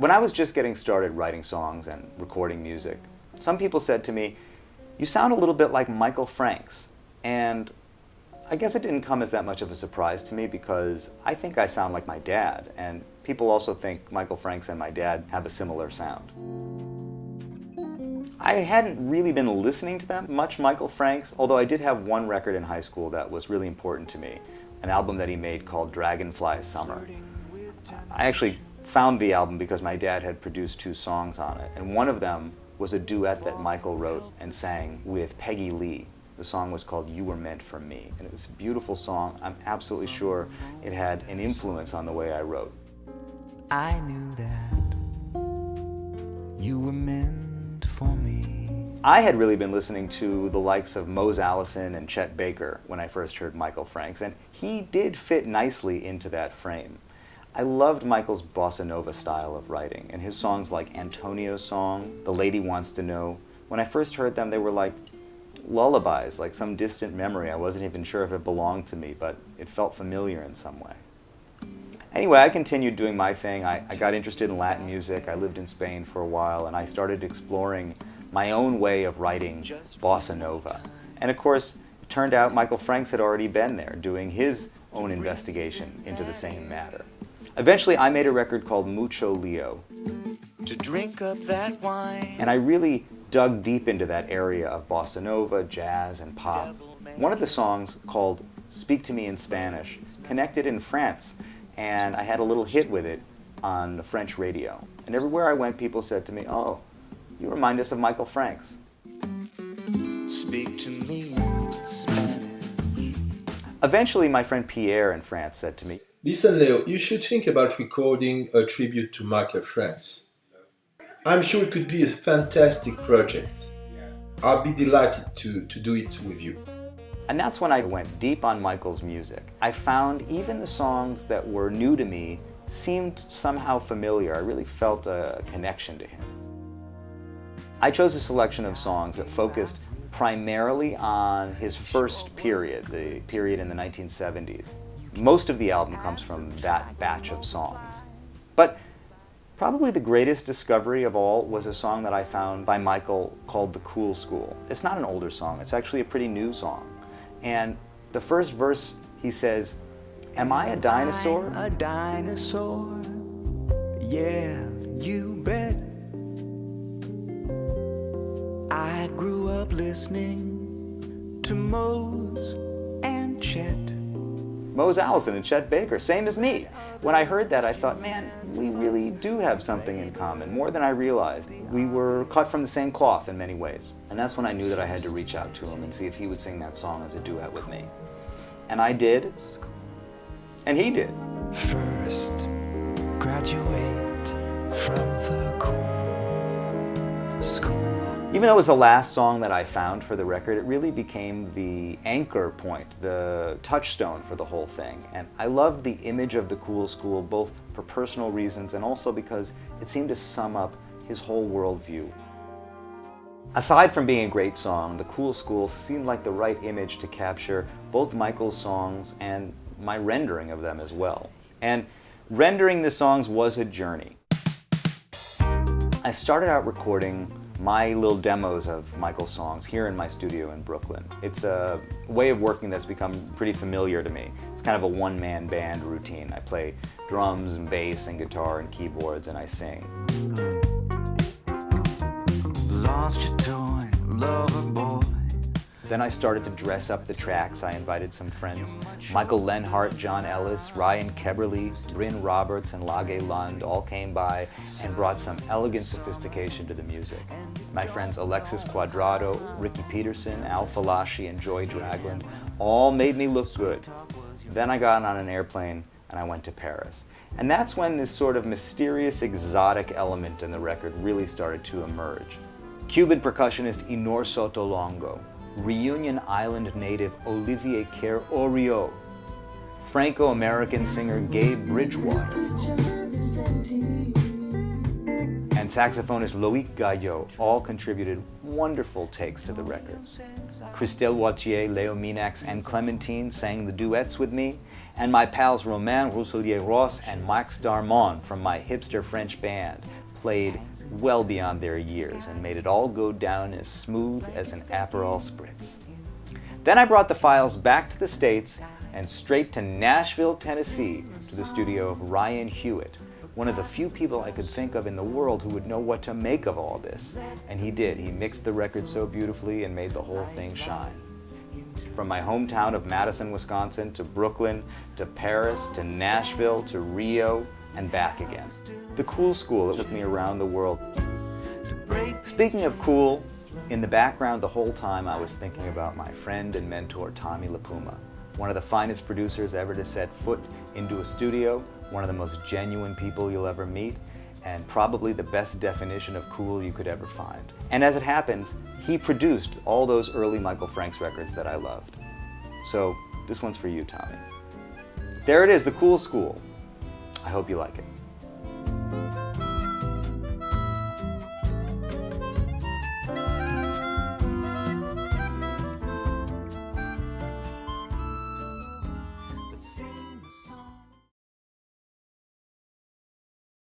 When I was just getting started writing songs and recording music, some people said to me, "You sound a little bit like Michael Franks." And I guess it didn't come as that much of a surprise to me because I think I sound like my dad, and people also think Michael Franks and my dad have a similar sound. I hadn't really been listening to them much, Michael Franks, although I did have one record in high school that was really important to me, an album that he made called Dragonfly Summer. I actually found the album because my dad had produced 2 songs on it, and one of them was a duet that Michael wrote and sang with Peggy Lee. The song was called You Were Meant for Me, and it was a beautiful song. I'm absolutely sure it had an influence on the way I wrote. I knew that you were meant for me. I had really been listening to the likes of Mose Allison and Chet Baker when I first heard Michael Franks, and he did fit nicely into that frame. I loved Michael's bossa nova style of writing, and his songs like Antonio's Song, The Lady Wants to Know. When I first heard them, they were like lullabies, like some distant memory. I wasn't even sure if it belonged to me, but it felt familiar in some way. Anyway, I continued doing my thing. I got interested in Latin music. I lived in Spain for a while, and I started exploring my own way of writing bossa nova. And of course, it turned out Michael Franks had already been there, doing his own investigation into the same matter. Eventually, I made a record called Mucho Leo. To drink up that wine. And I really dug deep into that area of bossa nova, jazz, and pop. One of the songs, called Speak to Me in Spanish, connected in France, and I had a little hit with it on the French radio. And everywhere I went, people said to me, "Oh, you remind us of Michael Franks." Speak to me in Spanish. Eventually, my friend Pierre in France said to me, "Listen, Leo, you should think about recording a tribute to Michael Franks. I'm sure it could be a fantastic project. I'll be delighted to do it with you." And that's when I went deep on Michael's music. I found even the songs that were new to me seemed somehow familiar. I really felt a connection to him. I chose a selection of songs that focused primarily on his first period, the period in the 1970s. Most of the album comes from that batch of songs. But probably the greatest discovery of all was a song that I found by Michael called The Cool School. It's not an older song, it's actually a pretty new song. And the first verse, he says, "Am I a dinosaur?" I'm a dinosaur, yeah, you bet. I grew up listening to Mose and Chet. Mose Allison and Chet Baker, same as me. When I heard that, I thought, man, we really do have something in common, more than I realized. We were cut from the same cloth in many ways. And that's when I knew that I had to reach out to him and see if he would sing that song as a duet with me. And I did, and he did. First, graduate from the cool school. Even though it was the last song that I found for the record, it really became the anchor point, the touchstone for the whole thing. And I loved the image of the Cool School, both for personal reasons and also because it seemed to sum up his whole worldview. Aside from being a great song, the Cool School seemed like the right image to capture both Michael's songs and my rendering of them as well. And rendering the songs was a journey. I started out recording my little demos of Michael's songs here in my studio in Brooklyn. It's a way of working that's become pretty familiar to me. It's kind of a one-man band routine. I play drums and bass and guitar and keyboards and I sing. Lost your toy, lover boy. Then I started to dress up the tracks. I invited some friends. Michael Lenhart, John Ellis, Ryan Keberly, Bryn Roberts, and Lage Lund all came by and brought some elegant sophistication to the music. My friends Alexis Quadrado, Ricky Peterson, Al Falashi, and Joy Dragland all made me look good. Then I got on an airplane and I went to Paris. And that's when this sort of mysterious, exotic element in the record really started to emerge. Cuban percussionist Inor Sotolongo, Reunion Island native Olivier Kerr-Oriot, Franco-American singer Gabe Bridgewater, and saxophonist Loic Gallot all contributed wonderful takes to the record. Christelle Wautier, Leo Minax, and Clementine sang the duets with me, and my pals Romain Rousselier-Ross and Max Darmon from my hipster French band played well beyond their years and made it all go down as smooth as an Aperol Spritz. Then I brought the files back to the States and straight to Nashville, Tennessee, to the studio of Ryan Hewitt, one of the few people I could think of in the world who would know what to make of all this. And he did. He mixed the record so beautifully and made the whole thing shine. From my hometown of Madison, Wisconsin, to Brooklyn, to Paris, to Nashville, to Rio, and back again. The Cool School, it took me around the world. Speaking of cool, in the background the whole time I was thinking about my friend and mentor Tommy LaPuma, one of the finest producers ever to set foot into a studio, one of the most genuine people you'll ever meet, and probably the best definition of cool you could ever find. And as it happens, he produced all those early Michael Franks records that I loved. So this one's for you, Tommy. There it is, The Cool School. I hope you like it.